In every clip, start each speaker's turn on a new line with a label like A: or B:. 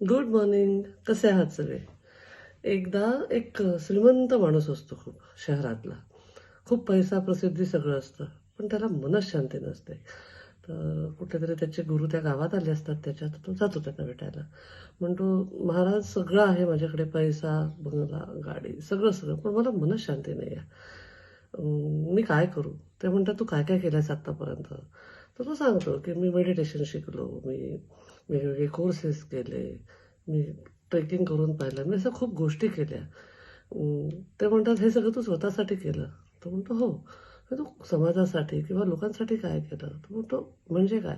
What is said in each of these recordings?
A: Good morning. कसे आहात सगळे? एकदा एक श्रीमंत माणूस असतो खूप शहरातला. खूप पैसा, प्रसिद्धी सगळं असतं. पण त्याला मनःशांती नसते. तर कुठेतरी त्याचे गुरु त्या गावात आले असतात त्याच्या, तर तो जातो त्यांना भेटायला. म्हणतो, "महाराज सगळं आहे माझ्याकडे पैसा, बंगला, गाडी सगळं, सगळं. पण मला मनःशांती नाही आहे. मी काय करू?" ते म्हणतात, "तू काय-काय केलंयस आत्तापर्यंत?" तर तो सांगतो, की "मी मेडिटेशन शिकलो, मी वेगवेगळे कोर्सेस केले, मी ट्रेकिंग करून पाहिलं, मी असं खूप गोष्टी केल्या." ते म्हणतात, "हे सगळं तू स्वतःसाठी केलं?" तो म्हणतो, "हो." तर तू समाजासाठी किंवा लोकांसाठी काय केलं? तो म्हणतो, "म्हणजे काय?"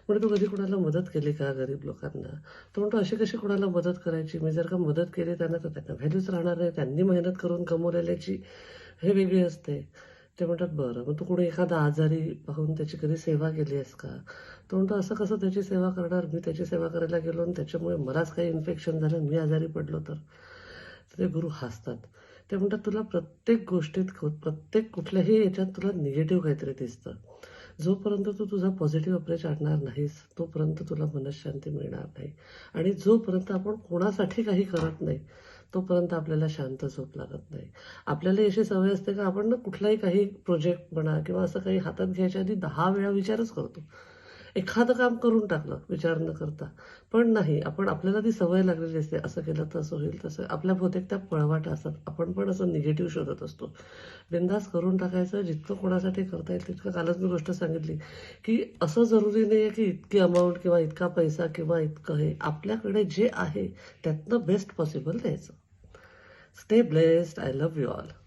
A: म्हणजे "तू कधी कुणाला मदत केली का गरीब लोकांना?" तो म्हणतो, "अशी कशी कुणाला मदत करायची? मी जर का मदत केली त्यांना तर त्यांना व्हॅल्यूच राहणार नाही. त्यांनी मेहनत करून कमवलेल्याची हे वेगळी असते." ते म्हणतात, "बरं, मग तू कोणी एखादा आजारी पाहून त्याची कधी सेवा केली आहेस का?" तो म्हणतो, "असं कसं त्याची सेवा करणार? मी त्याची सेवा करायला गेलो आणि त्याच्यामुळे मलाच काही इन्फेक्शन झालं, मी आजारी पडलो तर?" तर ते गुरु हसतात. ते म्हणतात, "तुला प्रत्येक गोष्टीत प्रत्येक कुठल्याही याच्यात तुला निगेटिव्ह काहीतरी दिसतं. जोपर्यंत तू तुझा पॉझिटिव्ह अप्रोच आणणार नाहीस, तोपर्यंत तुला मनःशांती मिळणार नाही. आणि जोपर्यंत आपण कोणासाठी काही करत नाही, तोपर्यंत आपल्याला शांत झोप लागत नाही." आपल्याला अशी सवय असते का आपण ना कुठलाही काही प्रोजेक्ट म्हणा किंवा असं काही हातात घ्यायच्या आधी 10 वेळा विचारच करतो. एखादं काम करून टाकलं विचार न करता. पण नाही, आपल्याला ती सवय लागलेली असते. असं केलं तर असं होईल, तसं आपल्या बहुतेक त्या पळवाटा असतात. आपण पण असं निगेटिव्ह शोधत असतो. बिनधास्त करून टाकायचं, जितकं कोणासाठी करता येईल तितकं. कालच मी गोष्ट सांगितली, की असं जरुरी नाहीये की इतकी अमाउंट किंवा इतका पैसा किंवा इतकं हे. आपल्याकडे जे आहे त्यातनं बेस्ट पॉसिबल द्यायचं. Stay blessed. I love you all.